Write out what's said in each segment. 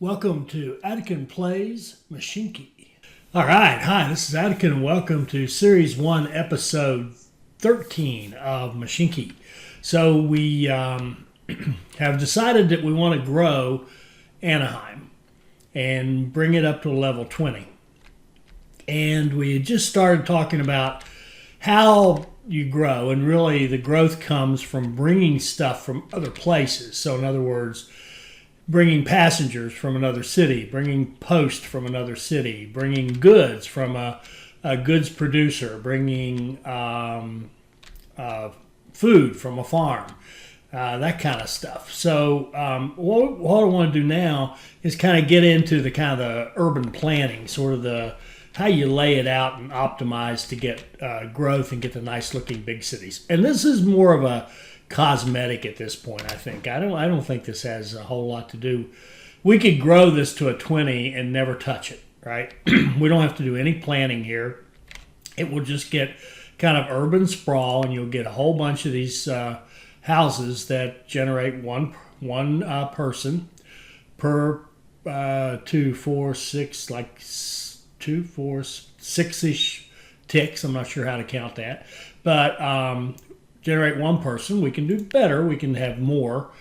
Welcome to Attican Plays Mashinky. All right, hi, this is Attican, and welcome to Series 1, Episode 13 of Mashinky. So we have decided that we want to grow Anaheim and bring it up to a level 20. And we had just started talking about how you grow, and really the growth comes from bringing stuff from other places. So in other words, bringing passengers from another city, bringing post from another city, bringing goods from a goods producer, bringing food from a farm, that kind of stuff. So what I want to do now is kind of get into the kind of the urban planning, sort of the how you lay it out and optimize to get growth and get the nice looking big cities. And this is more of a cosmetic at this point, I think. I don't think this has a whole lot to do. We could grow this to a 20 and never touch it, right? We don't have to do any planning here. It will just get kind of urban sprawl, and you'll get a whole bunch of these houses that generate one person per 2, 4, 6, like 2, 4, 6-ish ticks. I'm not sure how to count that, but generate one person. We can do better. We can have more.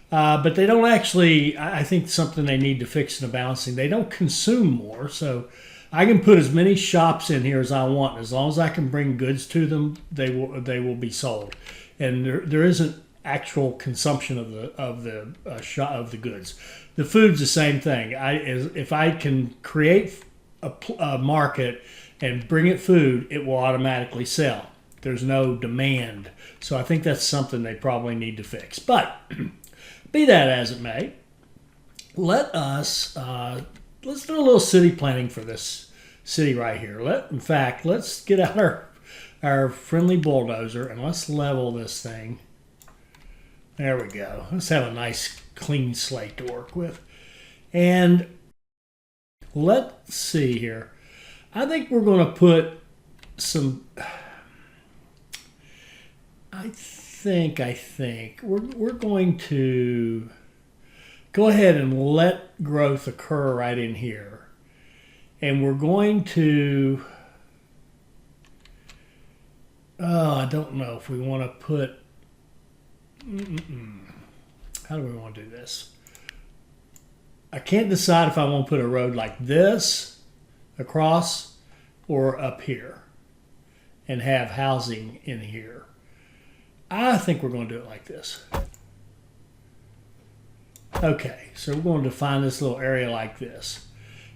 But they don't actually, I think something they need to fix in the balancing, they don't consume more. So I can put as many shops in here as I want. As long as I can bring goods to them, they will be sold. And there isn't actual consumption of the goods. The food's the same thing. If I can create a market and bring it food, it will automatically sell. There's no demand. So I think that's something they probably need to fix. But be that as it may, let's do a little city planning for this city right here. Let's get out our friendly bulldozer and let's level this thing. There we go. Let's have a nice clean slate to work with. And let's see here. I think we're going to put some... I think we're going to go ahead and let growth occur right in here. And we're going to, I don't know if we want to put, how do we want to do this? I can't decide if I want to put a road like this across or up here and have housing in here. I think we're going to do it like this. Okay, so we're going to define this little area like this.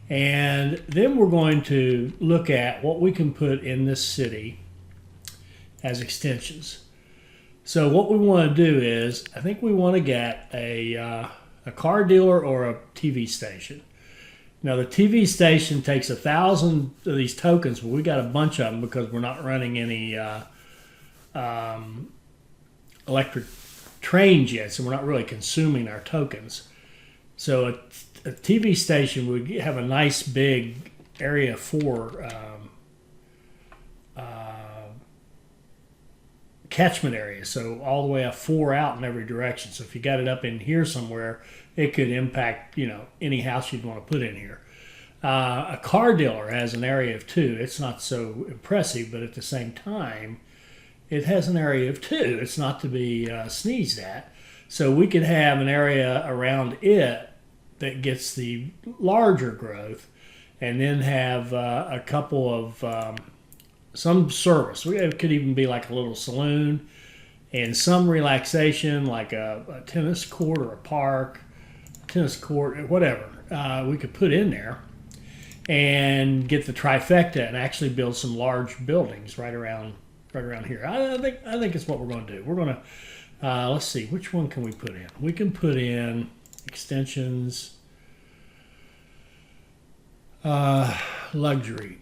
And then we're going to look at what we can put in this city as extensions. So what we want to do is, I think we want to get a car dealer or a TV station. Now the TV station takes 1,000 of these tokens, but we got a bunch of them because we're not running any electric trains yet, so we're not really consuming our tokens. So a TV station would have a nice big area for catchment area, so all the way up 4 out in every direction. So if you got it up in here somewhere, it could impact any house you'd want to put in here. A car dealer has an area of 2. It's not so impressive, but at the same time, it has an area of 2. It's not to be sneezed at. So we could have an area around it that gets the larger growth, and then have a couple of some service. It could even be like a little saloon and some relaxation, like a tennis court or a park, tennis court, whatever. We could put in there and get the trifecta and actually build some large buildings right around here. I think it's what we're going to do. We're going to, let's see, which one can we put in? We can put in extensions, luxury.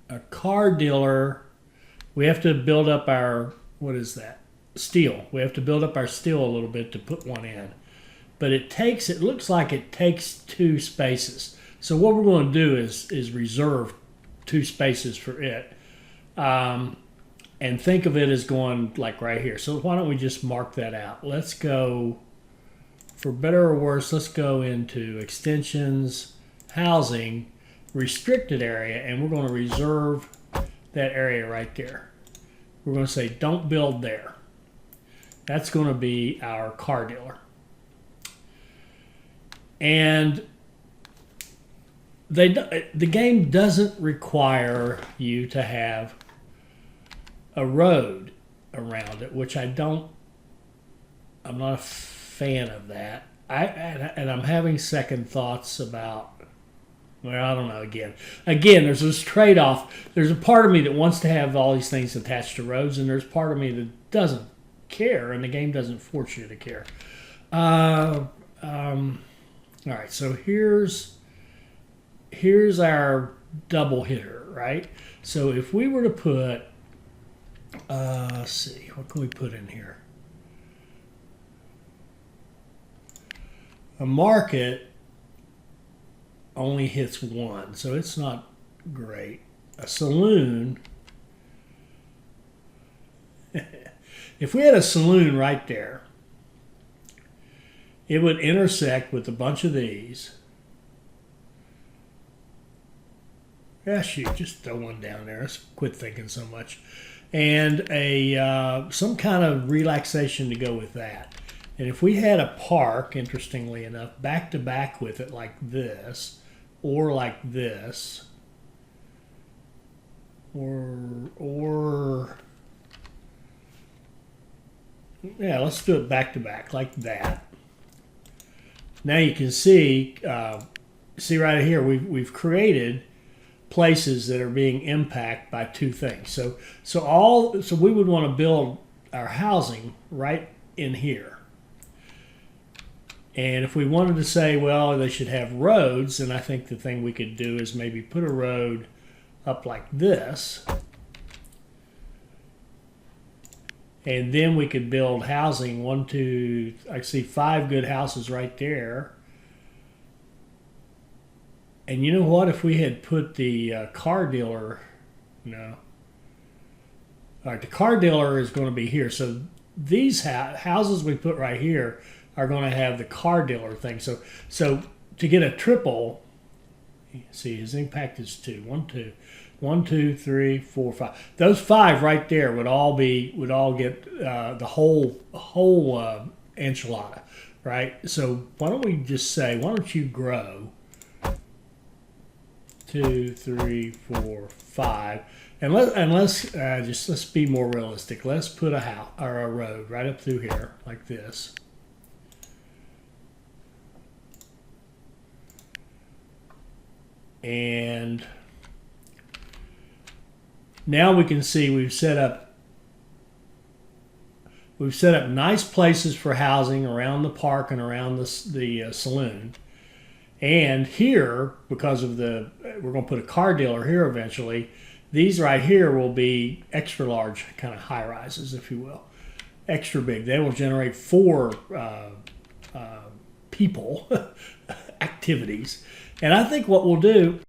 A car dealer, we have to build up our, what is that? Steel. We have to build up our steel a little bit to put one in. But it looks like it takes 2 spaces. So what we're going to do is reserve 2 spaces for it. And think of it as going like right here. So why don't we just mark that out? Let's go for better or worse, let's go into extensions, housing, restricted area, and we're going to reserve that area right there. We're going to say don't build there. That's going to be our car dealer. And the game doesn't require you to have a road around it, which I'm not a fan of that. And I'm having second thoughts about, well, I don't know, again, there's this trade-off. There's a part of me that wants to have all these things attached to roads, and there's part of me that doesn't care, and the game doesn't force you to care. All right, so here's our double hitter, right? So if we were to put, let's see, what can we put in here? A market only hits one, so it's not great. A saloon, if we had a saloon right there, it would intersect with a bunch of these. Yeah, shoot, just throw one down there. Let's quit thinking so much. And some kind of relaxation to go with that. And if we had a park, interestingly enough, back to back with it like this, or like this, or yeah, let's do it back to back like that. Now you can see right here, we've created places that are being impacted by two things. So we would want to build our housing right in here. And if we wanted to say, well, they should have roads, then I think the thing we could do is maybe put a road up like this. And then we could build housing, I see 5 good houses right there. And you know what? If we had put the car dealer, no. All right, the car dealer is going to be here. So these houses we put right here are going to have the car dealer thing. So to get a triple, see, his impact is 2. 1, 2, 3, 4, 5. Those 5 right there would all get the whole enchilada, right? So why don't we just say, why don't you grow 2, 3, 4, 5, and let's be more realistic. Let's put a house or a road right up through here like this. And now we can see we've set up nice places for housing around the park and around the saloon. And here, because of we're going to put a car dealer here eventually, these right here will be extra large kind of high rises, if you will, extra big. They will generate 4 people activities. And I think what we'll do,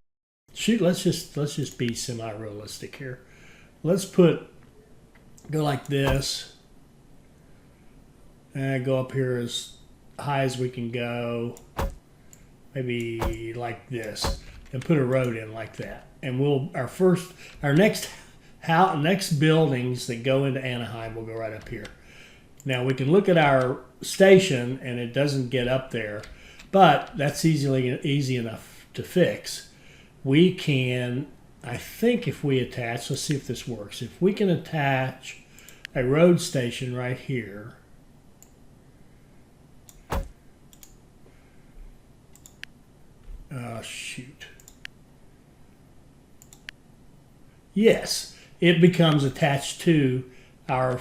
let's just be semi-realistic here. Let's go like this, and go up here as high as we can go, maybe like this, and put a road in like that. And our next buildings that go into Anaheim will go right up here. Now we can look at our station, and it doesn't get up there. But that's easy enough to fix. We can, I think if we attach, let's see if this works. If we can attach a road station right here. Shoot. Yes, it becomes attached to our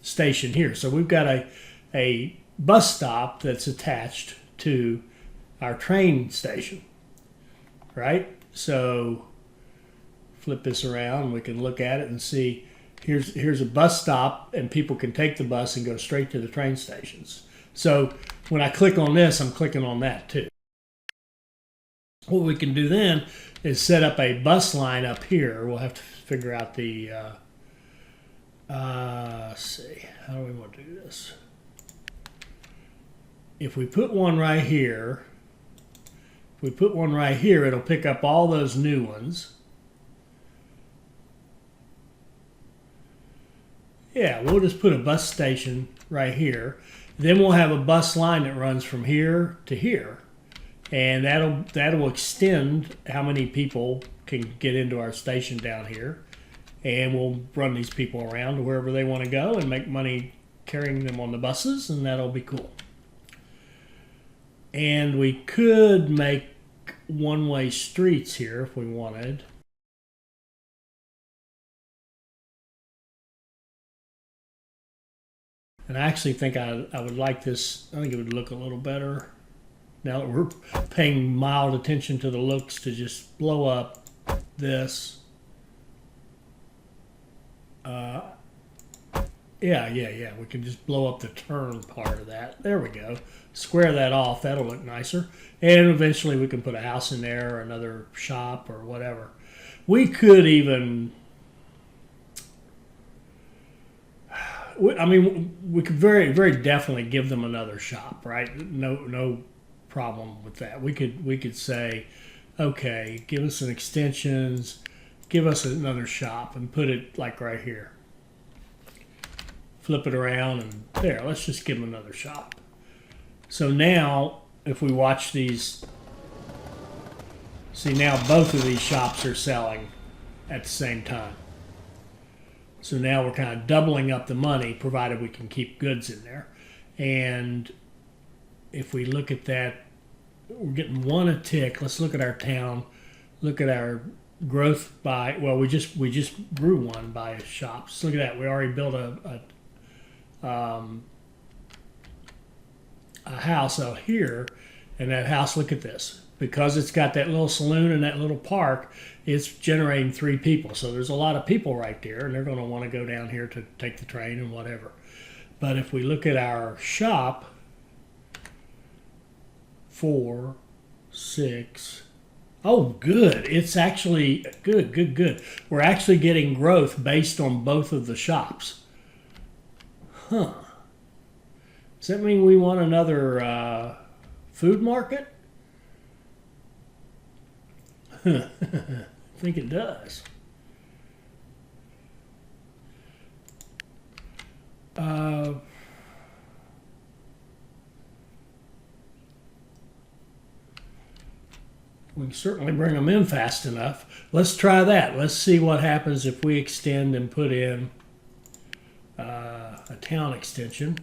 station here. So we've got a bus stop that's attached to our train station, right? So flip this around, we can look at it and see here's a bus stop, and people can take the bus and go straight to the train stations. So when I click on this, I'm clicking on that too. What we can do then is set up a bus line up here. We'll have to figure out the let's see, how do we want to do this? if we put one right here, it'll pick up all those new ones. Yeah, we'll just put a bus station right here. Then we'll have a bus line that runs from here to here. And that'll extend how many people can get into our station down here. And we'll run these people around to wherever they want to go and make money carrying them on the buses, and that'll be cool. And we could make one-way streets here if we wanted. And I actually think I would like this. I think it would look a little better now that we're paying mild attention to the looks, to just blow up this. Yeah. We can just blow up the turn part of that. There we go. Square that off. That'll look nicer. And eventually we can put a house in there or another shop or whatever. We could even... we could very, very definitely give them another shop, right? No problem with that. We could say, okay, give us some extensions, give us another shop, and put it like right here. Flip it around, and there. Let's just give them another shop. So now, if we watch these, see now both of these shops are selling at the same time. So now we're kind of doubling up the money, provided we can keep goods in there. And if we look at that, we're getting one a tick. Let's look at our town. Look at our growth by, well, we just grew one by shops. Look at that. We already built a house out here. And that house, look at this. Because it's got that little saloon and that little park, it's generating 3 people. So there's a lot of people right there, and they're going to want to go down here to take the train and whatever. But if we look at our shop, 4, 6, oh, good. It's actually good. We're actually getting growth based on both of the shops. Huh. Does that mean we want another food market? I think it does. We can certainly bring them in fast enough. Let's try that. Let's see what happens if we extend and put in a town extension.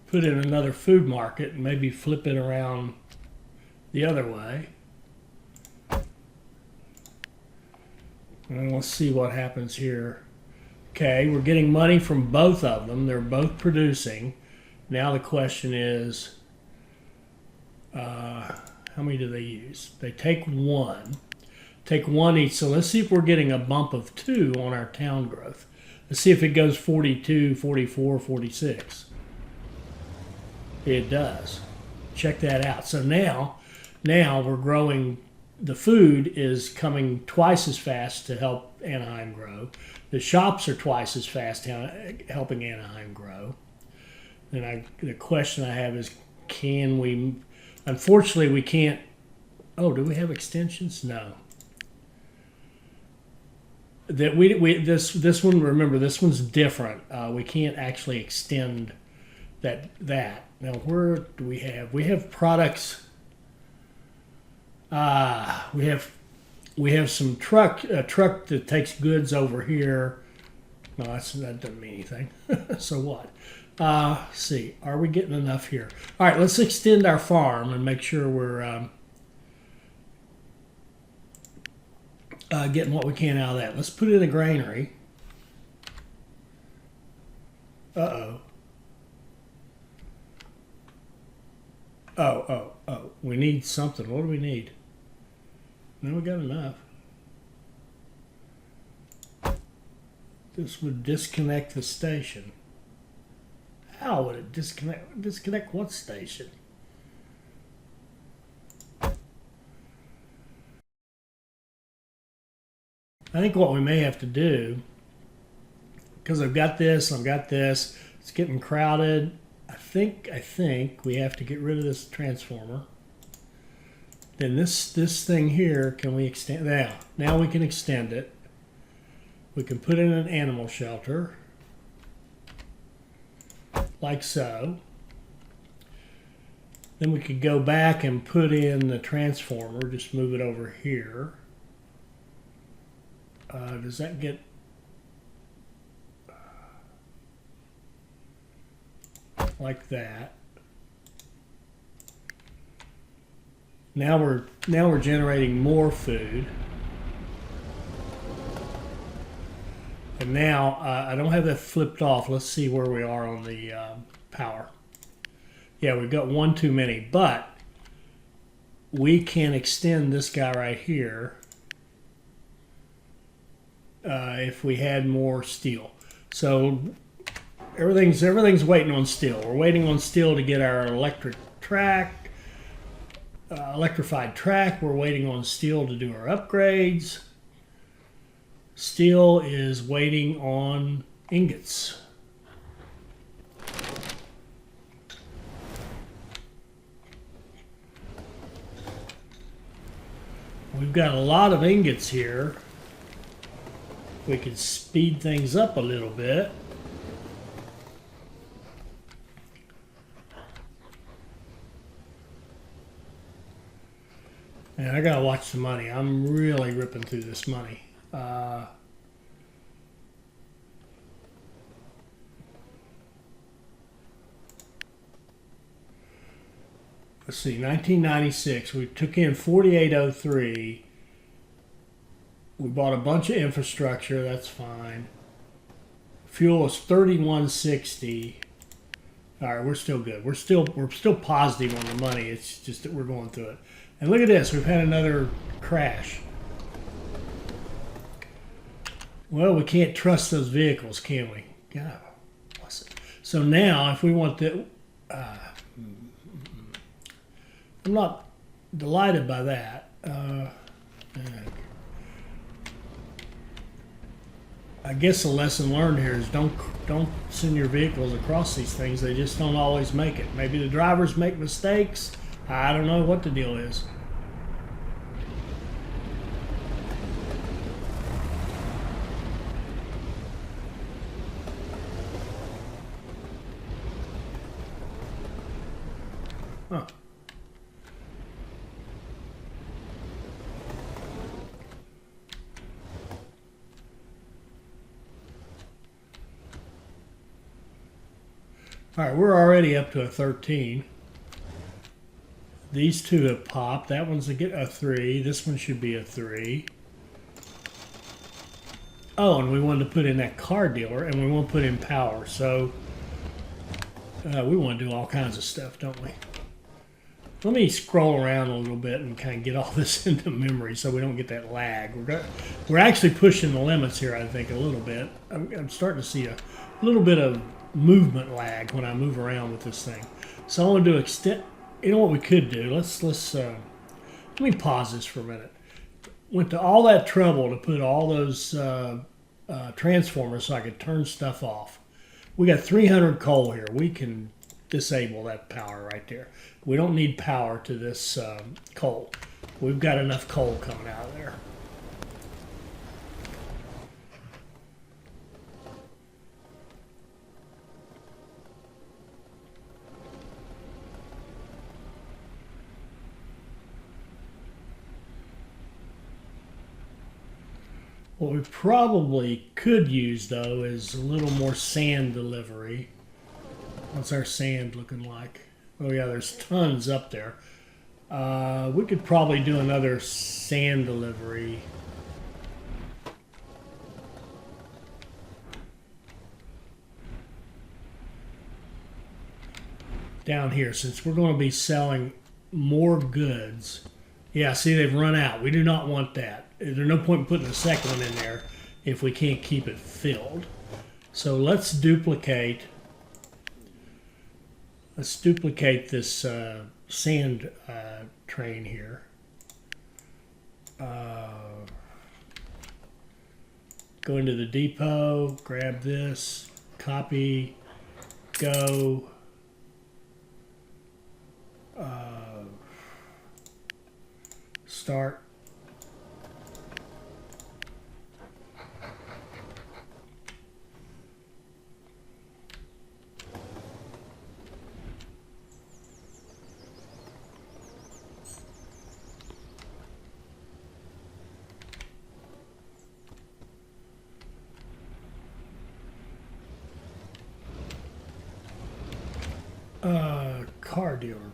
Put in another food market and maybe flip it around the other way. And let's see what happens here. Okay, we're getting money from both of them. They're both producing. Now the question is, how many do they use? They take one each. So let's see if we're getting a bump of 2 on our town growth. Let's see if it goes 42, 44, 46. It does. Check that out. So now we're growing. The food is coming twice as fast to help Anaheim grow. The shops are twice as fast helping Anaheim grow. And the question I have is, can we? Unfortunately, we can't. Oh, do we have extensions? No. That this one. Remember, this one's different. We can't actually extend that. Now, where do we have? We have products. We have some a truck that takes goods over here. No, that doesn't mean anything. So what? See, are we getting enough here? All right, let's extend our farm and make sure we're getting what we can out of that. Let's put in a granary. Uh-oh. Oh. We need something. What do we need? No, we got enough. This would disconnect the station. How would it disconnect? Disconnect what station? I think what we may have to do, because I've got this, it's getting crowded. I think we have to get rid of this transformer. Then this thing here, can we extend? Now we can extend it. We can put in an animal shelter, like so. Then we could go back and put in the transformer, just move it over here. Does that get... like that. Now we're generating more food. And now I don't have that flipped off. Let's see where we are on the power. Yeah, we've got one too many, but we can extend this guy right here if we had more steel. So everything's waiting on steel. We're waiting on steel to get our electrified track. We're waiting on steel to do our upgrades. Steel is waiting on ingots. We've got a lot of ingots here. We could speed things up a little bit. And I gotta watch the money. I'm really ripping through this money. Let's see, 1996, we took in 4803. We bought a bunch of infrastructure, that's fine. Fuel is 3160. All right, we're still good. We're still positive on the money. It's just that we're going through it. And look at this, we've had another crash. Well, we can't trust those vehicles, can we? God bless it. So now, if we want to, I'm not delighted by that. I guess the lesson learned here is don't send your vehicles across these things. They just don't always make it. Maybe the drivers make mistakes. I don't know what the deal is. Huh. All right, we're already up to a 13. These two have popped. That one's a 3. This one should be a 3. Oh, and we wanted to put in that car dealer, and we want to put in power. So we want to do all kinds of stuff, don't we? Let me scroll around a little bit and kind of get all this into memory so we don't get that lag. We're actually pushing the limits here, I think, a little bit. I'm starting to see a little bit of movement lag when I move around with this thing. So I want to do extend. You know what we could do? Let me pause this for a minute. Went to all that trouble to put all those transformers so I could turn stuff off. We got 300 coal here. We can disable that power right there. We don't need power to this coal. We've got enough coal coming out of there. What we probably could use, though, is a little more sand delivery. What's our sand looking like? Oh, yeah, there's tons up there. We could probably do another sand delivery. Down here, since we're going to be selling more goods. Yeah, see, they've run out. We do not want that. There's no point in putting a second one in there if we can't keep it filled. So let's duplicate this sand train here. Go into the depot, grab this, copy, go, Start.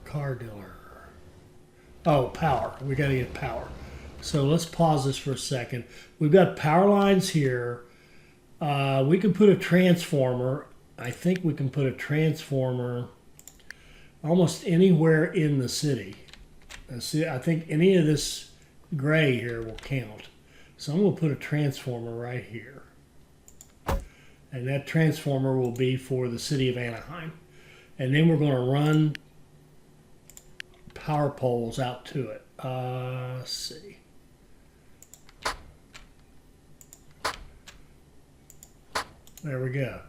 Car dealer. Oh, power. We got to get power. So let's pause this for a second. We've got power lines here. We can put a transformer. I think we can put a transformer almost anywhere in the city. See, I think any of this gray here will count. So I'm going to put a transformer right here. And that transformer will be for the city of Anaheim. And then we're going to run power poles out to it. Let's see. There we go.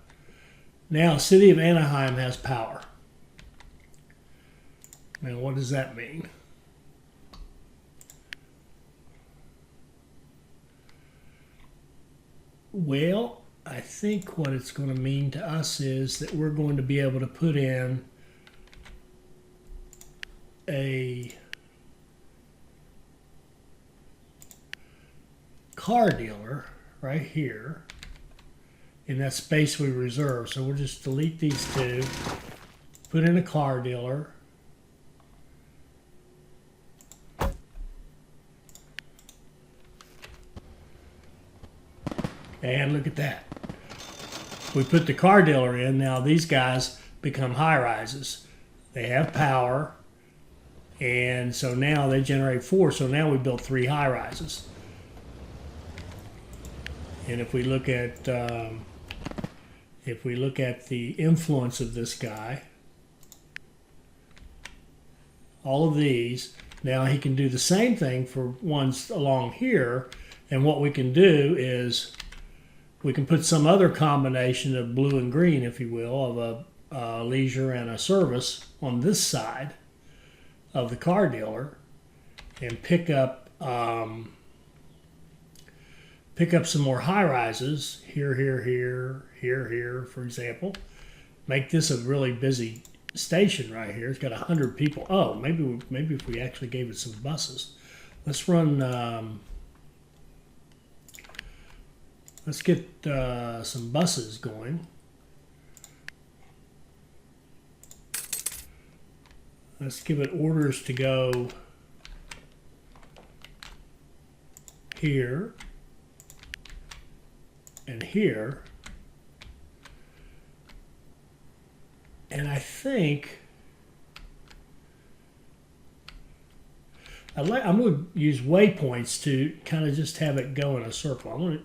Now, city of Anaheim has power. Now, what does that mean? Well, I think what it's going to mean to us is that we're going to be able to put in a car dealer right here in that space we reserve. So we'll just delete these two, put in a car dealer. And look at that. We put the car dealer in. Now these guys become high rises. They have power. And so now they generate 4. So now we built 3 high rises. And if we look at the influence of this guy, all of these, now he can do the same thing for ones along here. And what we can do is we can put some other combination of blue and green, if you will, of a leisure and a service on this side of the car dealer, and pick up some more high rises here, for example. Make this a really busy station right here. It's got 100 people. Oh, maybe if we actually gave it some buses. Let's run. Let's get some buses going. Let's give it orders to go here and here. And I think I'm going to use waypoints to kind of just have it go in a circle. I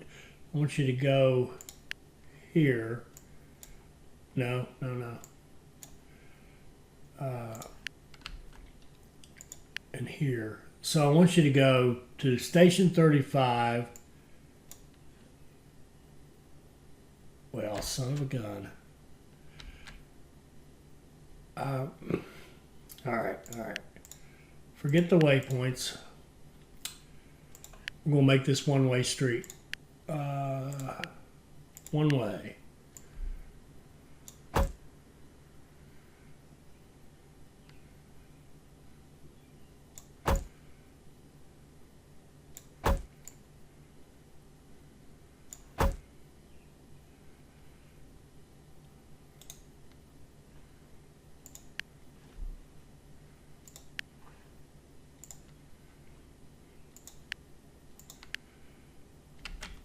want you to go here. No. And here. So I want you to go to station 35. Well, son of a gun. All right. Forget the waypoints. I'm going to make this one-way street. One way.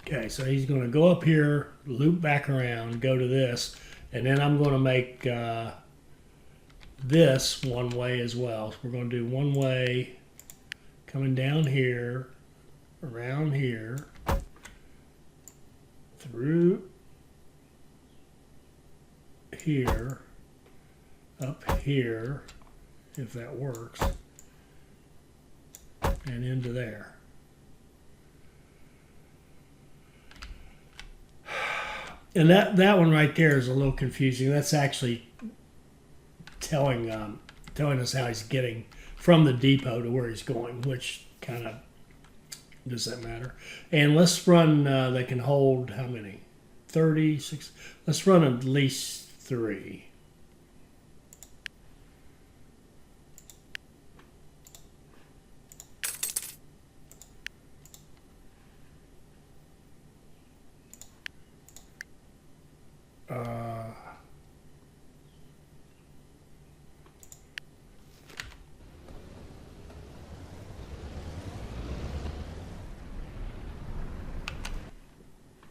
Okay, so he's going to go up here, loop back around, go to this, and then I'm going to make this one way as well. So we're going to do one way coming down here, around here, through here, up here, if that works, and into there. And that one right there is a little confusing. That's actually telling telling us how he's getting from the depot to where he's going, which kind of does that matter. And let's run, they can hold how many? 36. Let's run at least 3.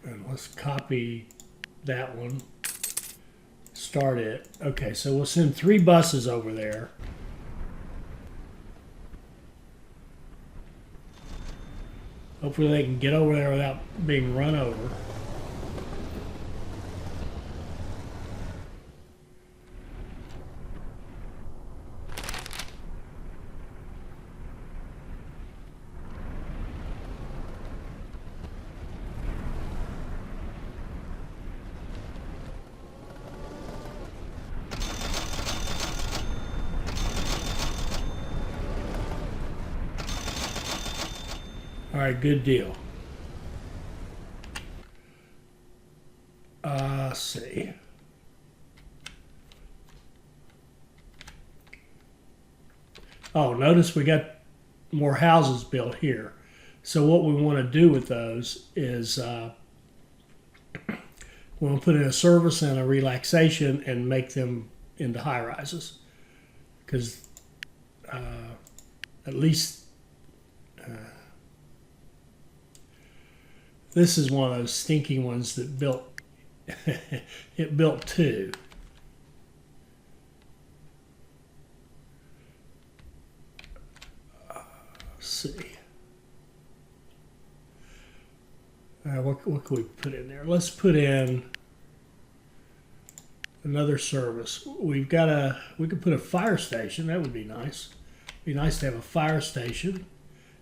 And let's copy that one, start it. Okay, so we'll send 3 buses over there. Hopefully they can get over there without being run over. All right, good deal. Let's see. Oh, notice we got more houses built here. So what we want to do with those is we're going to put in a service and a relaxation and make them into high rises. Because at least this is one of those stinky ones that built, it built 2. Let's see. What can we put in there? Let's put in another service. We could put a fire station. That would be nice. Be nice to have a fire station.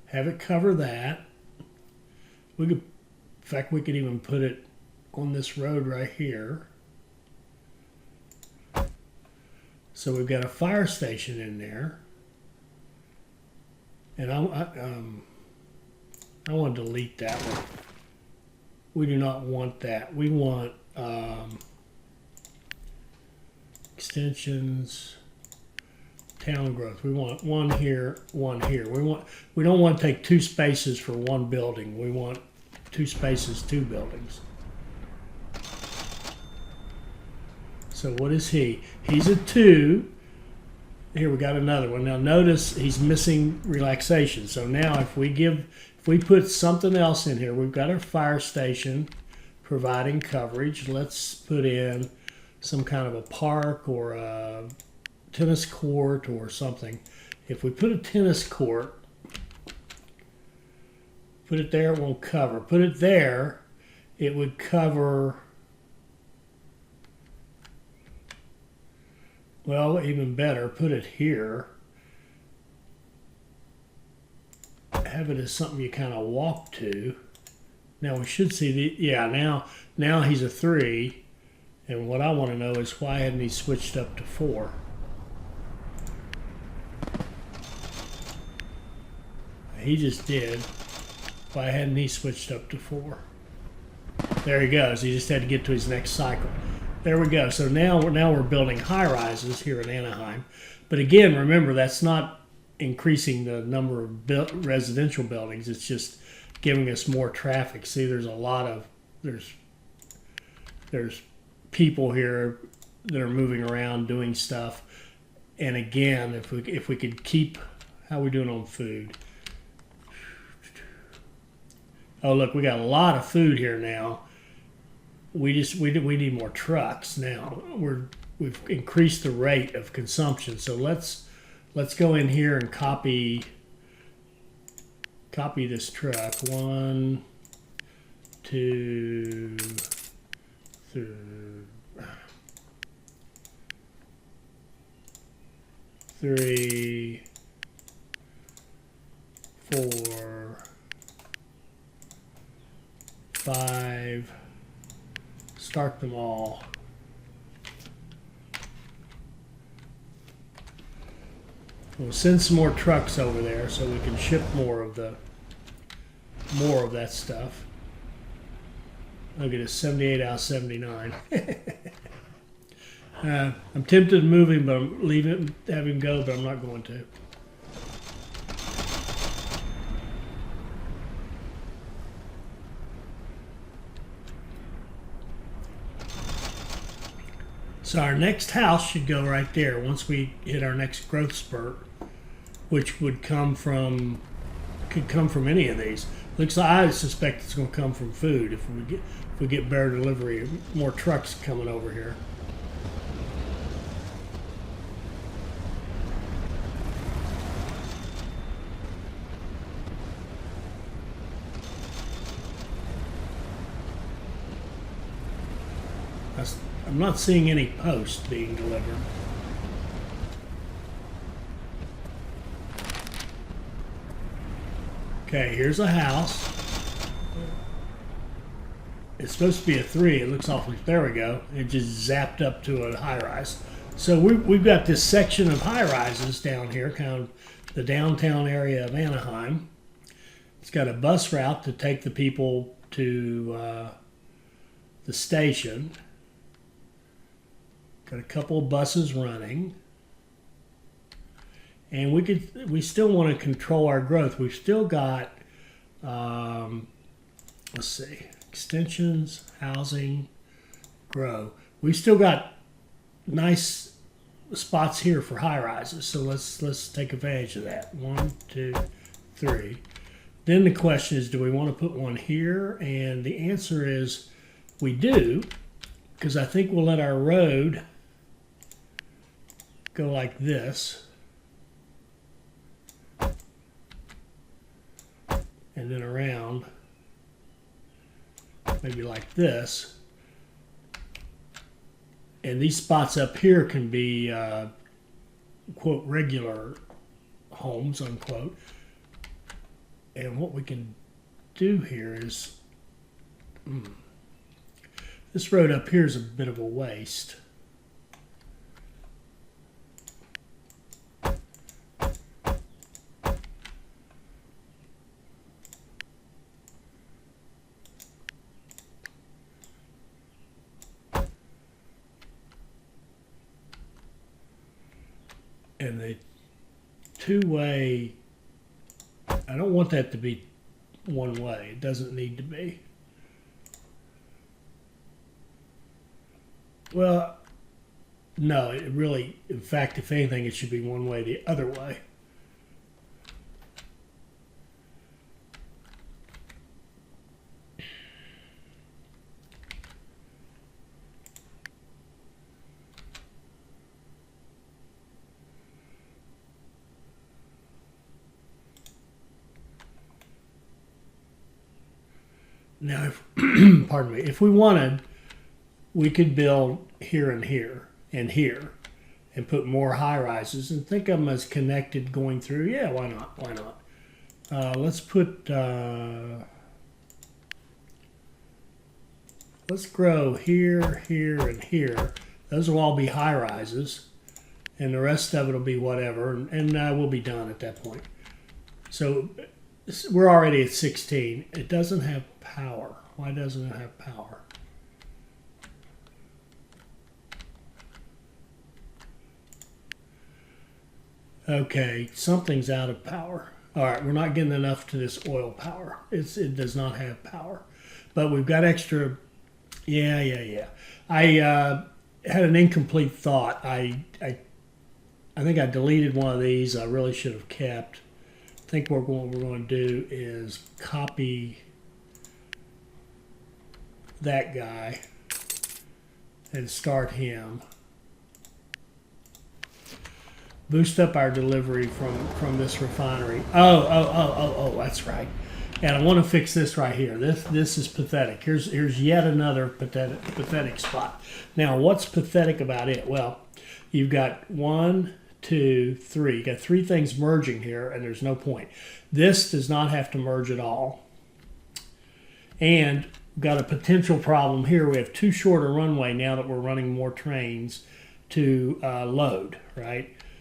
Have it cover that. We could, in fact, we could even put it on this road right here. So we've got a fire station in there. And I want to delete that one. We do not want that. We want extensions, town growth. We want 1 here, 1 here. We don't want to take 2 spaces for 1 building. We want 2 spaces, 2 buildings. So what is he? He's a 2. Here we got another one. Now notice he's missing relaxation. So now if we put something else in here, we've got our fire station providing coverage. Let's put in some kind of a park or a tennis court or something. If we put a tennis court, put it there, it won't cover. Put it there, it would cover. Well, even better, put it here. Have it as something you kind of walk to. Now we should see the, yeah, now he's a 3. And what I want to know is why hadn't he switched up to 4? He just did. Why hadn't he switched up to 4? There he goes. He just had to get to his next cycle. There we go. So now we're building high rises here in Anaheim. But again, remember, that's not increasing the number of residential buildings. It's just giving us more traffic. See, there's a lot of, there's people here that are moving around doing stuff. And again, if we could keep, how are we doing on food? Oh, look, we got a lot of food here now. We need more trucks now. We've increased the rate of consumption. So let's go in here and copy this truck. 1, 2, 3, 4, 5. Start them all. We'll send some more trucks over there so we can ship more of that stuff. Look at this, 78 out of 79. I'm tempted to move him, but have him go, but I'm not going to. So our next house should go right there once we hit our next growth spurt, which could come from any of these. Looks like I suspect it's going to come from food if we get better delivery, more trucks coming over here. I'm not seeing any posts being delivered. Okay, here's a house. It's supposed to be a 3. It looks awfully. There we go. It just zapped up to a high rise. So we've got this section of high rises down here, kind of the downtown area of Anaheim. It's got a bus route to take the people to the station. Got a couple of buses running. And we still want to control our growth. We've still got, let's see, extensions, housing, grow. We've still got nice spots here for high rises. So let's take advantage of that. 1, 2, 3. Then the question is, do we want to put one here? And the answer is we do, because I think we'll let our road go like this. And then around, maybe like this. And these spots up here can be, quote, regular homes, unquote. And what we can do here is, this road up here is a bit of a waste. And the two-way, I don't want that to be one way. It doesn't need to be. Well, no, it really, in fact, if anything, it should be one way the other way. Now, pardon me, if we wanted, we could build here and here and here and put more high rises and think of them as connected going through. Yeah, why not? Why not? Let's grow here, here, and here. Those will all be high rises, and the rest of it will be whatever, and we'll be done at that point. So we're already at 16. It doesn't have power. Why doesn't it have power? Okay, something's out of power. All right, we're not getting enough to this oil power. It does not have power. But we've got extra. Yeah. I had an incomplete thought. I think I deleted one of these. I really should have kept. I think what we're going to do is copy that guy and start him. Boost up our delivery from this refinery. Oh, that's right. And I want to fix this right here. This is pathetic. Here's yet another pathetic spot. Now, what's pathetic about it? Well, you've got 1, 2, 3. You got 3 things merging here, and there's no point. This does not have to merge at all. And we've got a potential problem here. We have too short a runway now that we're running more trains to load, right?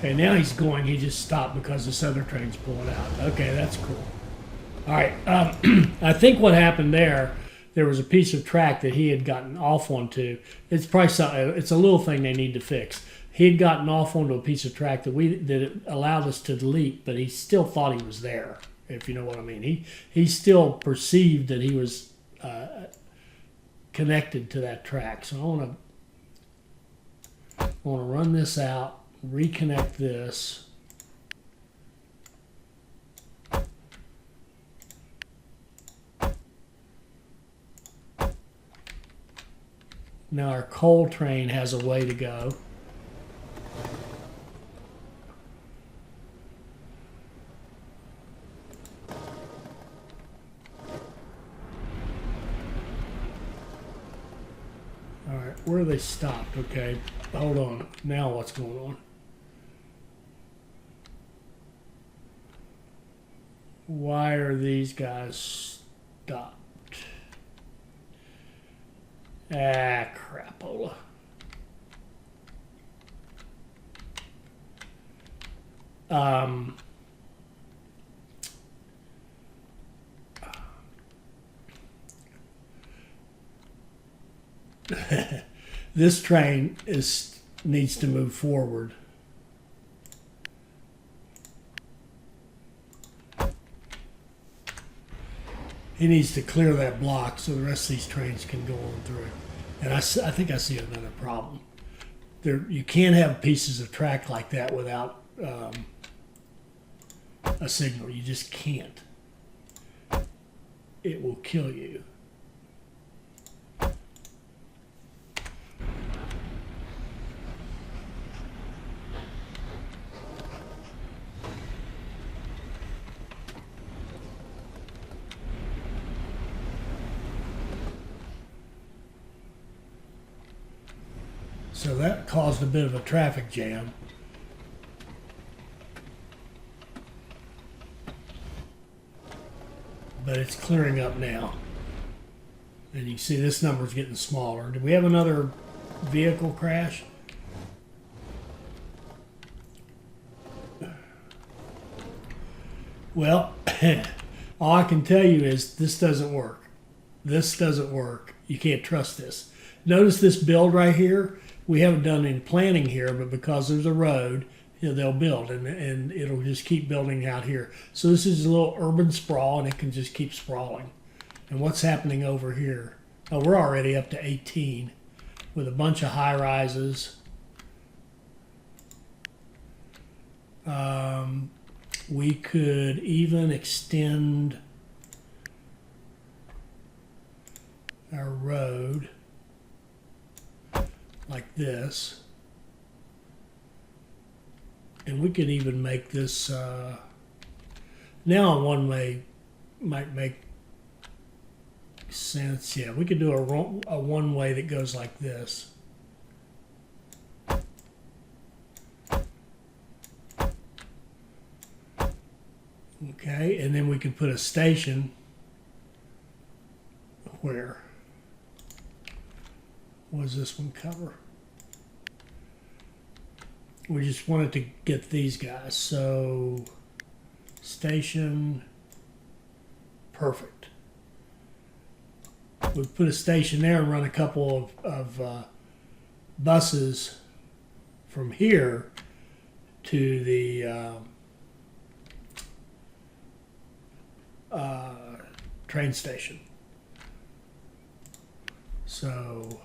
Okay, now he's going. He just stopped because this other train's pulling out. Okay, that's cool. All right. I think what happened there was a piece of track that he had gotten off onto. It's probably it's a little thing they need to fix. He had gotten off onto a piece of track that it allowed us to delete, but he still thought he was there, if you know what I mean. He still perceived that he was connected to that track. So I want to run this out, reconnect this. Now our coal train has a way to go. All right, where are they stopped? Okay, hold on. Now what's going on? Why are these guys stopped? Ah, crapola. This train needs to move forward. He needs to clear that block so the rest of these trains can go on through. And I think I see another problem. You can't have pieces of track like that without a signal. You just can't. It will kill you. So that caused a bit of a traffic jam. But it's clearing up now. And you can see this number's getting smaller. Did we have another vehicle crash? Well, all I can tell you is this doesn't work. This doesn't work. You can't trust this. Notice this build right here. We haven't done any planning here, but because there's a road, they'll build, and it'll just keep building out here. So this is a little urban sprawl, and it can just keep sprawling. And what's happening over here? Oh, we're already up to 18 with a bunch of high rises. We could even extend our road like this, and we could even make this now a one-way might make sense. Yeah, we could do a one-way that goes like this. Okay, and then we could put a station where? What does this one cover? We just wanted to get these guys. So, station, perfect. We put a station there and run a couple of buses from here to the train station. So,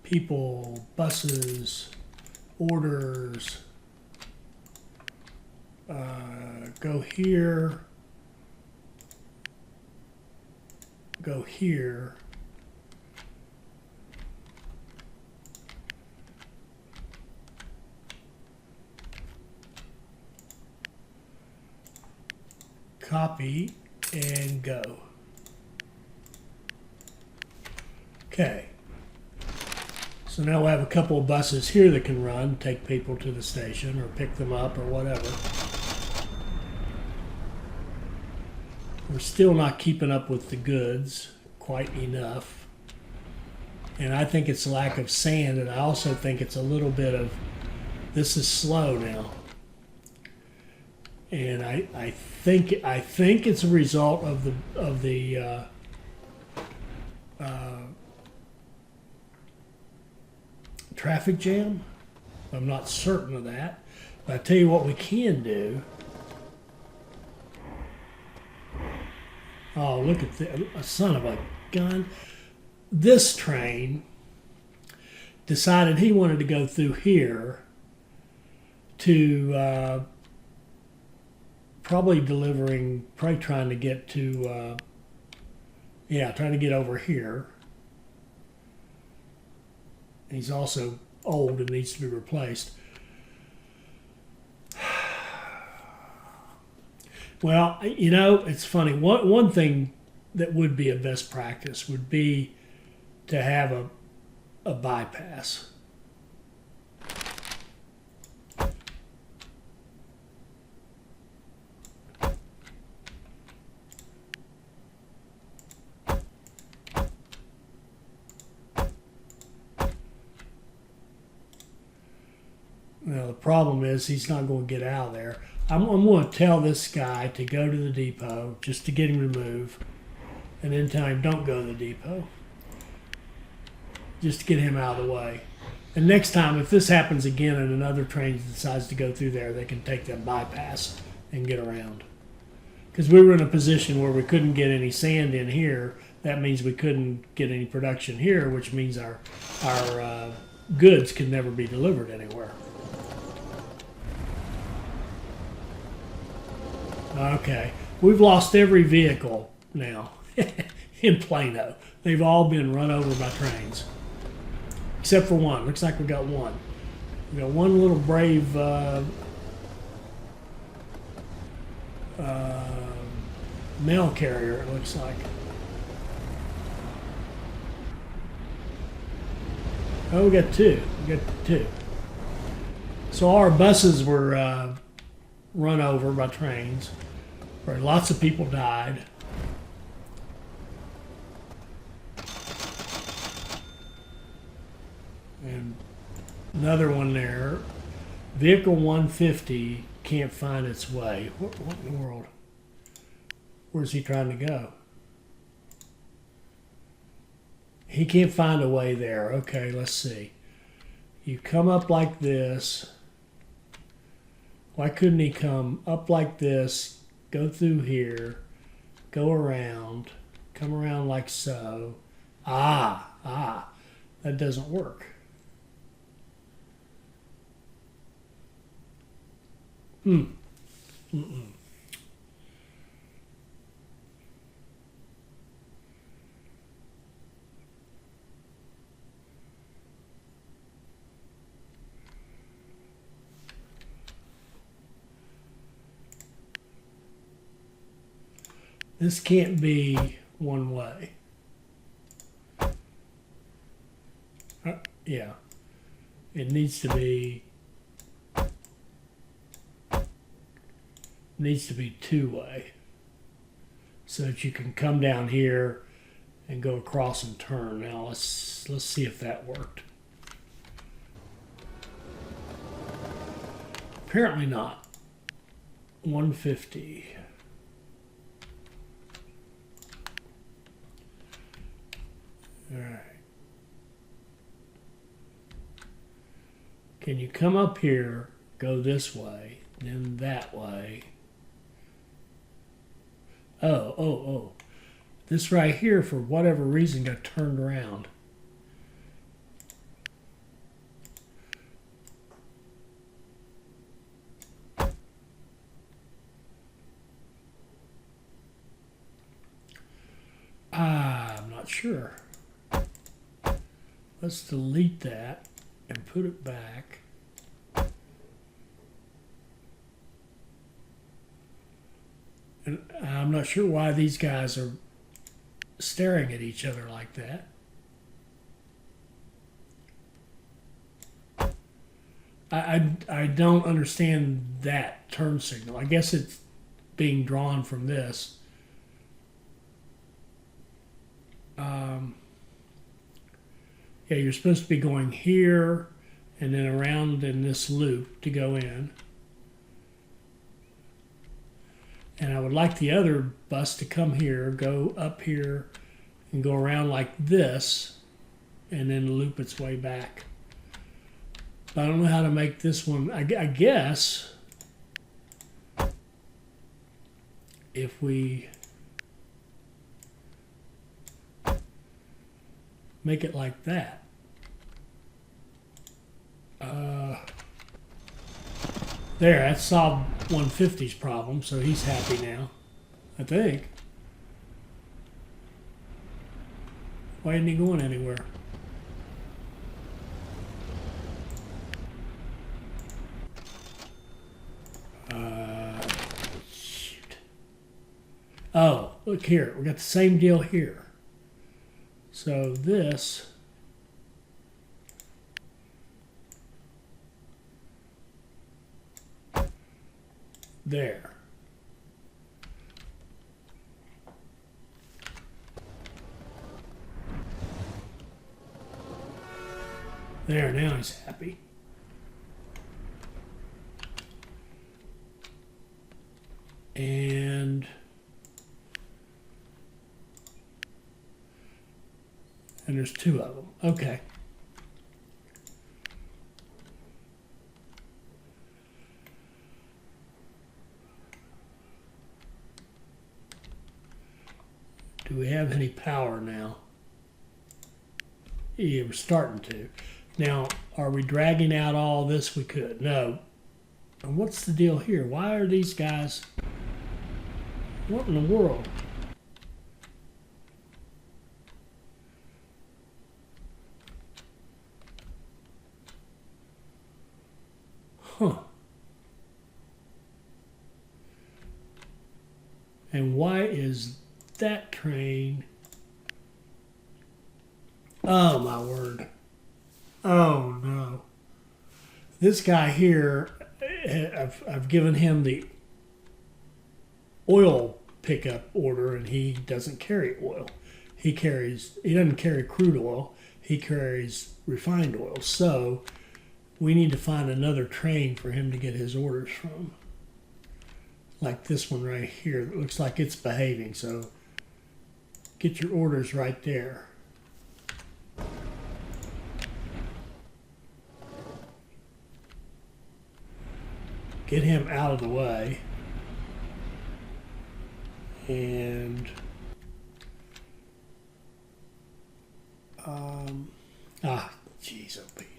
people, buses, orders, go here, go here, copy, and go. Okay. So now we have a couple of buses here that can run, take people to the station or pick them up or whatever. We're still not keeping up with the goods quite enough. And I think it's lack of sand, and I also think it's a little bit of This is slow now. And I think it's a result of the traffic jam. I'm not certain of that. But I tell you what we can do. Oh, look at the son of a gun. This train decided he wanted to go through here to probably trying to get to, trying to get over here. He's also old and needs to be replaced. Well, you know, it's funny. One thing that would be a best practice would be to have a bypass. Well, the problem is he's not going to get out of there. I'm going to tell this guy to go to the depot just to get him to move, and then tell him don't go to the depot, just to get him out of the way. And next time, if this happens again and another train decides to go through there, they can take that bypass and get around. Because we were in a position where we couldn't get any sand in here. That means we couldn't get any production here, which means our goods could never be delivered anywhere. Okay, we've lost every vehicle now in Plano. They've all been run over by trains, except for one. Looks like we got one. We got one little brave mail carrier, it looks like. Oh, we got two. So our buses were run over by trains, where lots of people died. And another one there. Vehicle 150 can't find its way. What in the world? Where's he trying to go? He can't find a way there. Okay, let's see. You come up like this. Why couldn't he come up like this, go through here, go around, come around like so? That doesn't work. This can't be one way. Yeah. It needs to be two-way, so that you can come down here and go across and turn. Now let's see if that worked. Apparently not. 150. All right. Can you come up here, go this way, then that way? Oh. This right here, for whatever reason, got turned around. I'm not sure. Let's delete that and put it back. And I'm not sure why these guys are staring at each other like that. I don't understand that turn signal. I guess it's being drawn from this. Yeah, you're supposed to be going here and then around in this loop to go in. And I would like the other bus to come here, go up here, and go around like this, and then loop its way back. But I don't know how to make this one. I guess if we make it like that. There, that solved 150's problem, so he's happy now, I think. Why isn't he going anywhere? Shoot. Oh, look here. We got the same deal here. So this... There. There, now he's happy. And there's two of them. Okay. Do we have any power now? Yeah, we're starting to. Now, are we dragging out all this? We could. No. And what's the deal here? Why are these guys... What in the world? Huh. And why is that train... Oh, my word. Oh, no. This guy here, I've given him the oil pickup order, and he doesn't carry oil. He doesn't carry crude oil. He carries refined oil. So we need to find another train for him to get his orders from. Like this one right here. It looks like it's behaving. So get your orders right there. Get him out of the way. And jeez, oh Pete.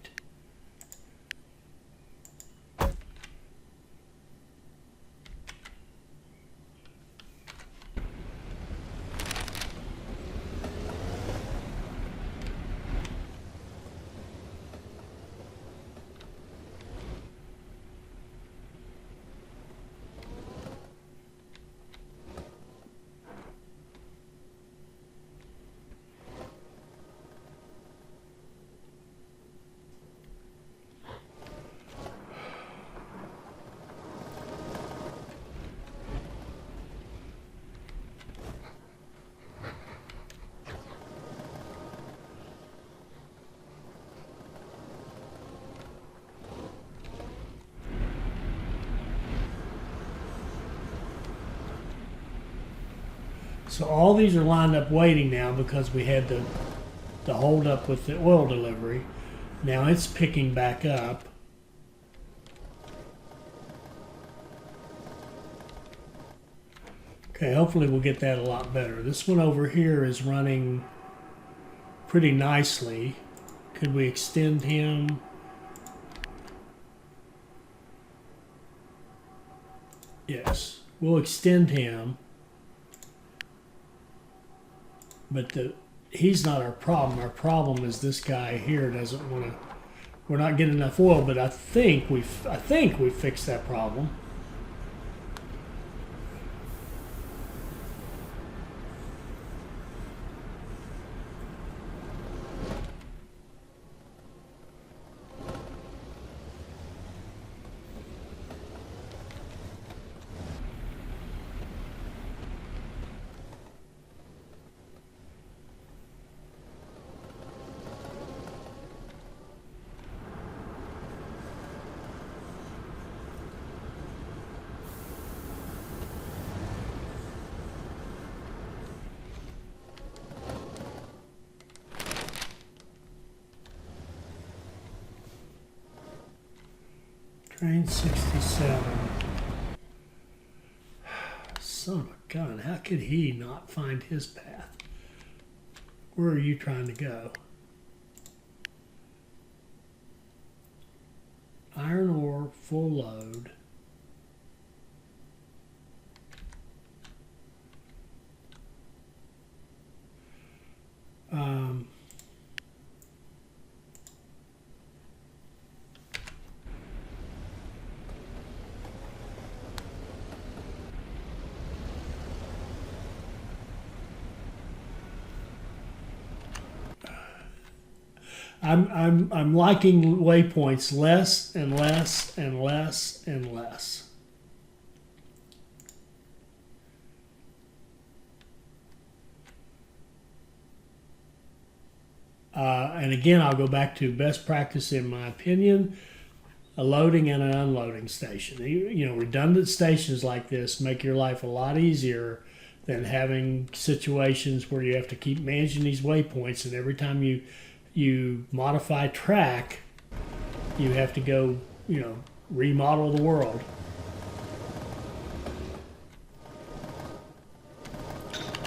So all these are lined up waiting now because we had the hold up with the oil delivery. Now it's picking back up. Okay, hopefully we'll get that a lot better. This one over here is running pretty nicely. Could we extend him? Yes, we'll extend him. But he's not our problem. Our problem is this guy here doesn't want to. We're not getting enough oil. But I think we fixed that problem. Train 67. Son of a gun, how could he not find his path? Where are you trying to go? Iron ore, full load. I'm liking waypoints less and less and less and less. And again, I'll go back to best practice in my opinion, a loading and an unloading station. You know, redundant stations like this make your life a lot easier than having situations where you have to keep managing these waypoints, and every time you modify track, you have to go, you know, remodel the world.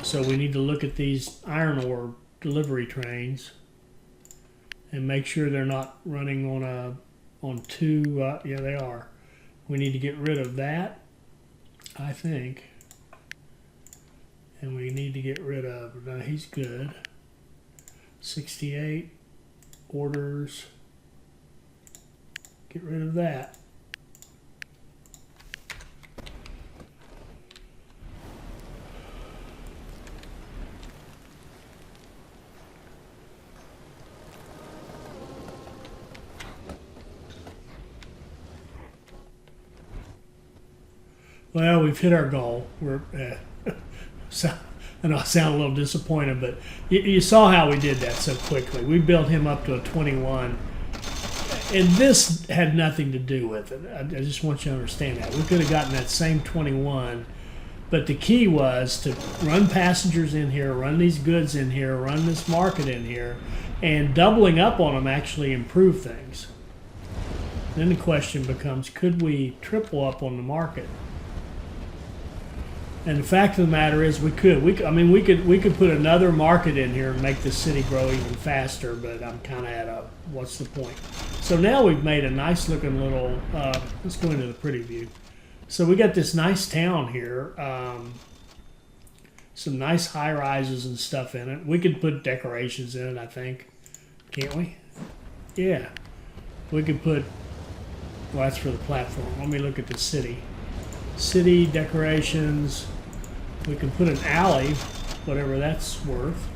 So we need to look at these iron ore delivery trains and make sure they're not running on two. Yeah, they are. We need to get rid of that, I think. And we need to get rid of, no, he's good. 68 orders. Get rid of that. Well, we've hit our goal. We're so, and I sound a little disappointed, but you saw how we did that so quickly. We built him up to a 21, and this had nothing to do with it. I just want you to understand that. We could have gotten that same 21, but the key was to run passengers in here, run these goods in here, run this market in here, and doubling up on them actually improve things. Then the question becomes, could we triple up on the market? And the fact of the matter is, we could. We could put another market in here and make the city grow even faster. But I'm kind of at a what's the point? So now we've made a nice looking little. Let's go into the pretty view. So we got this nice town here. Some nice high rises and stuff in it. We could put decorations in it, I think. Can't we? Yeah. We could put. Well, that's for the platform. Let me look at the city. City decorations. We can put an alley, whatever that's worth.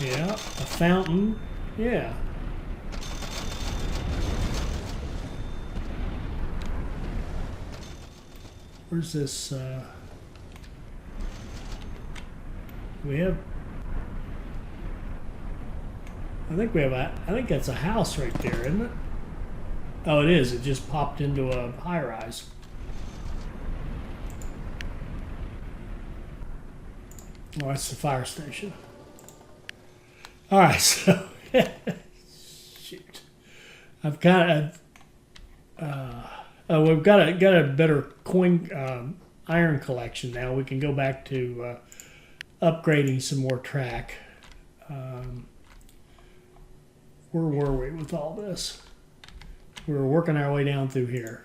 Yeah, a fountain. Yeah. Where's this? We have. I think we have a. I think that's a house right there, isn't it? Oh, it is. It just popped into a high rise. Oh, that's the fire station. All right, so shoot, I've got we've got a better coin iron collection now. We can go back to upgrading some more track. Where were we with all this? We were working our way down through here.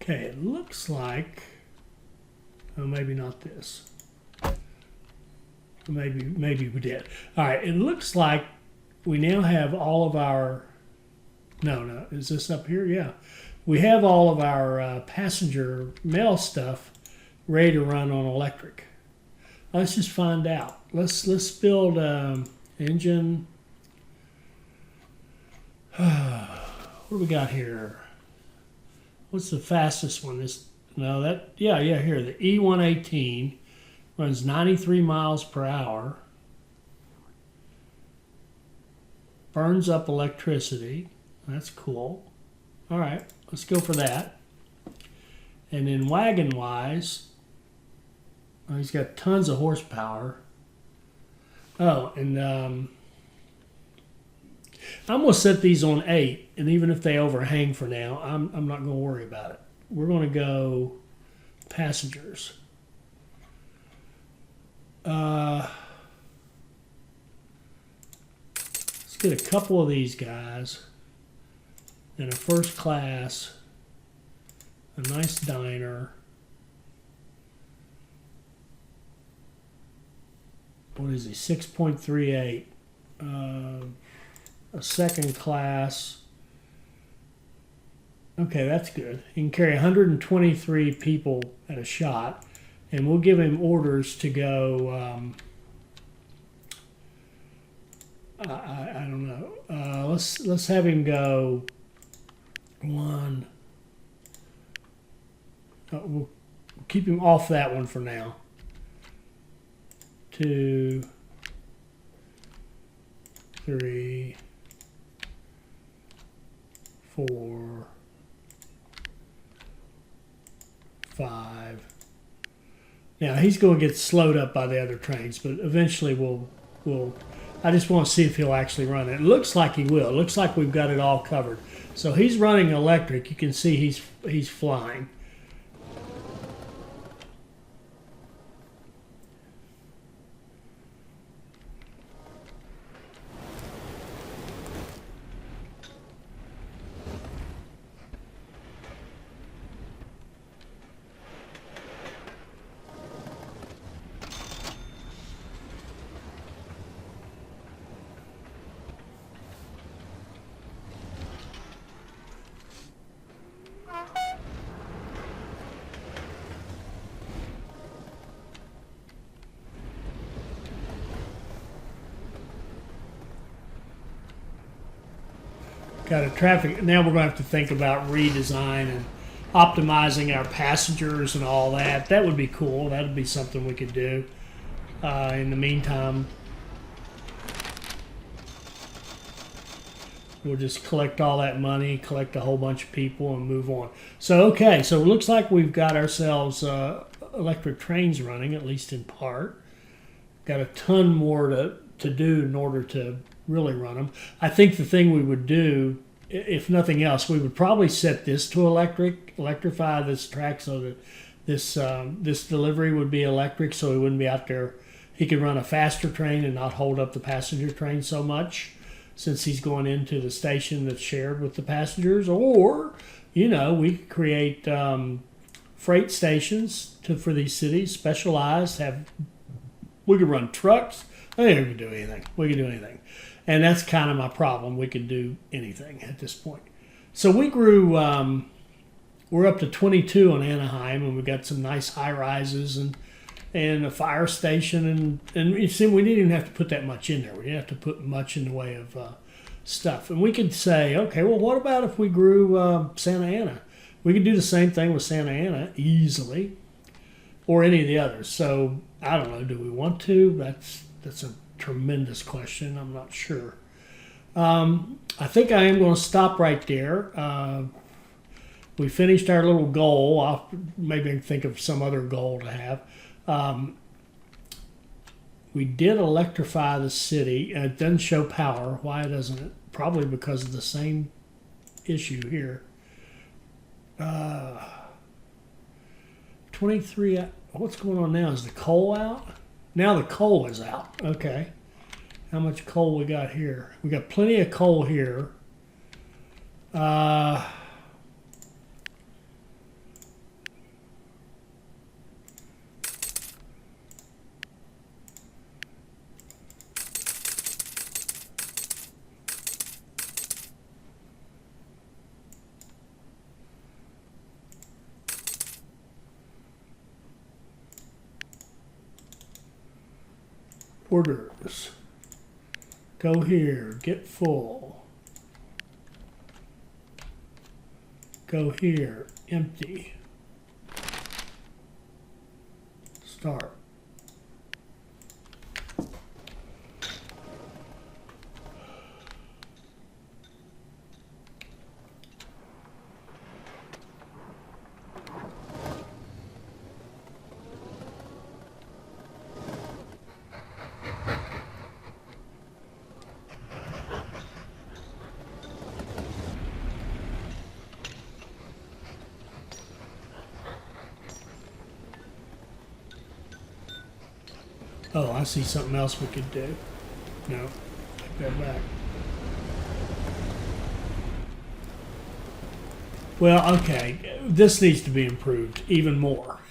Okay, it looks like, oh, maybe not this. Maybe we did. All right, it looks like we now have all of our, no, is this up here? Yeah. We have all of our passenger mail stuff ready to run on electric. Let's just find out. Let's build engine. What do we got here? What's the fastest one? Here, the E13 runs 93 miles per hour, burns up electricity. That's cool. All right, let's go for that. And then wagon-wise, he's got tons of horsepower. Oh, and I'm going to set these on 8, and even if they overhang for now, I'm not going to worry about it. We're going to go passengers. Let's get a couple of these guys in a first class, a nice diner. What is he? 6.38. A second class. Okay, that's good. He can carry 123 people at a shot, and we'll give him orders to go. I don't know. Let's have him go. One. We'll keep him off that one for now. 2, 3, 4, 5. Now he's going to get slowed up by the other trains, but eventually we'll. I just want to see if he'll actually run it. It looks like he will. It looks like we've got it all covered. So he's running electric. You can see he's flying. Got a traffic. Now we're going to have to think about redesign and optimizing our passengers and all that. That would be cool. That would be something we could do. In the meantime, we'll just collect all that money, collect a whole bunch of people, and move on. So, okay. So it looks like we've got ourselves electric trains running, at least in part. Got a ton more to do in order to really run them. I think the thing we would do, if nothing else, we would probably set this to electrify this track so that this delivery would be electric, so he wouldn't be out there. He could run a faster train and not hold up the passenger train so much, since he's going into the station that's shared with the passengers. Or, we could create freight stations for these cities, specialized. We could run trucks. I think we could do anything. And that's kind of my problem. We could do anything at this point. So we grew, we're up to 22 on Anaheim, and we've got some nice high rises and a fire station. And you see, we didn't even have to put that much in there. We didn't have to put much in the way of stuff. And we could say, okay, well, what about if we grew Santa Ana? We could do the same thing with Santa Ana easily, or any of the others. So I don't know. Do we want to? That's a tremendous question. I'm not sure. I think I am going to stop right there. We finished our little goal. Maybe I can think of some other goal to have. We did electrify the city, and it doesn't show power. Why doesn't it? Probably because of the same issue here. 23. What's going on now? Is the coal out? Now the coal is out. Okay. How much coal we got here? We got plenty of coal here. orders. Go here, get full. Go here, empty. Start. Oh, I see something else we could do. No, take that back. Well, okay, this needs to be improved even more.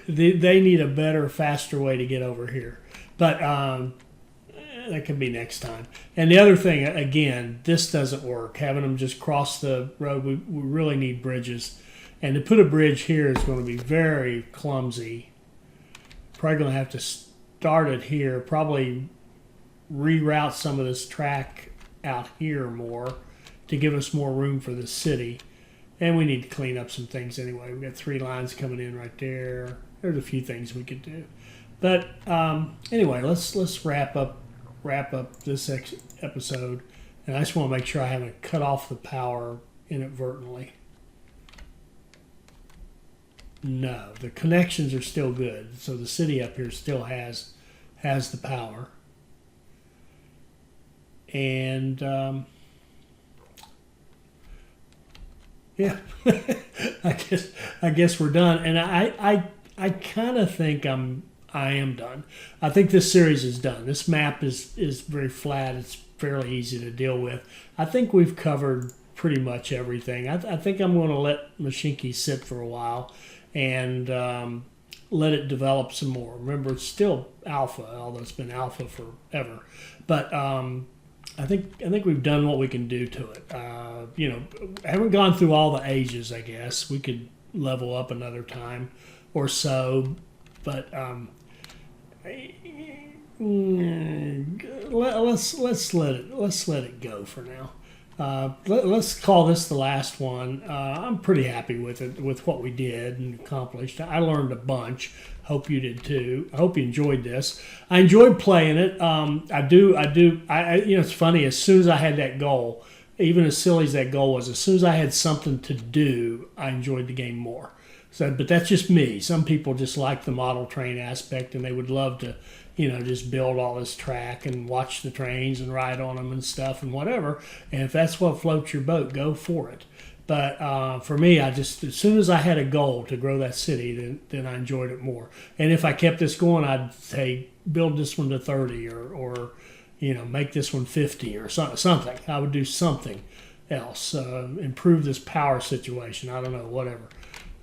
They need a better, faster way to get over here. But that could be next time. And the other thing, again, this doesn't work. Having them just cross the road, we really need bridges. And to put a bridge here is going to be very clumsy. Probably going to have to start it here, probably reroute some of this track out here more to give us more room for the city. And we need to clean up some things anyway. We've got 3 lines coming in right there. There's a few things we could do. But anyway, let's wrap up this episode. And I just want to make sure I haven't cut off the power inadvertently. No, the connections are still good. So the city up here still has the power. And yeah, I guess we're done. And I kind of think I am done. I think this series is done. This map is very flat. It's fairly easy to deal with. I think we've covered pretty much everything. I think I'm going to let Mashinky sit for a while and let it develop some more. Remember, it's still alpha, although it's been alpha forever. But I think we've done what we can do to it. Haven't gone through all the ages. I guess we could level up another time or so, but let's let it go for now. Let's call this the last one. I'm pretty happy with it, with what we did and accomplished. I learned a bunch. Hope you did too. I hope you enjoyed this. I enjoyed playing it. I do. It's funny. As soon as I had that goal, even as silly as that goal was, as soon as I had something to do, I enjoyed the game more. So, but that's just me. Some people just like the model train aspect, and they would love to, just build all this track and watch the trains and ride on them and stuff and whatever. And if that's what floats your boat, go for it. But for me, as soon as I had a goal to grow that city, then I enjoyed it more. And if I kept this going, I'd say build this one to 30 or make this one 50 or something. I would do something else, improve this power situation. I don't know, whatever.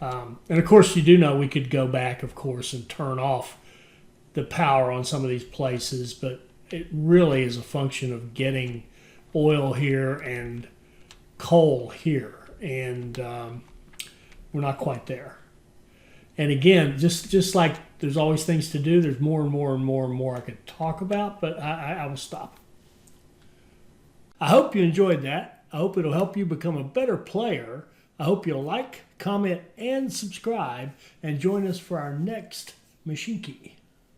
And of course, you do know we could go back, of course, and turn off the power on some of these places, but it really is a function of getting oil here and coal here, and we're not quite there. And again, just like there's always things to do, there's more and more and more and more I could talk about, but I will stop. I hope you enjoyed that. I hope it'll help you become a better player. I hope you'll like, comment, and subscribe, and join us for our next Mashinky.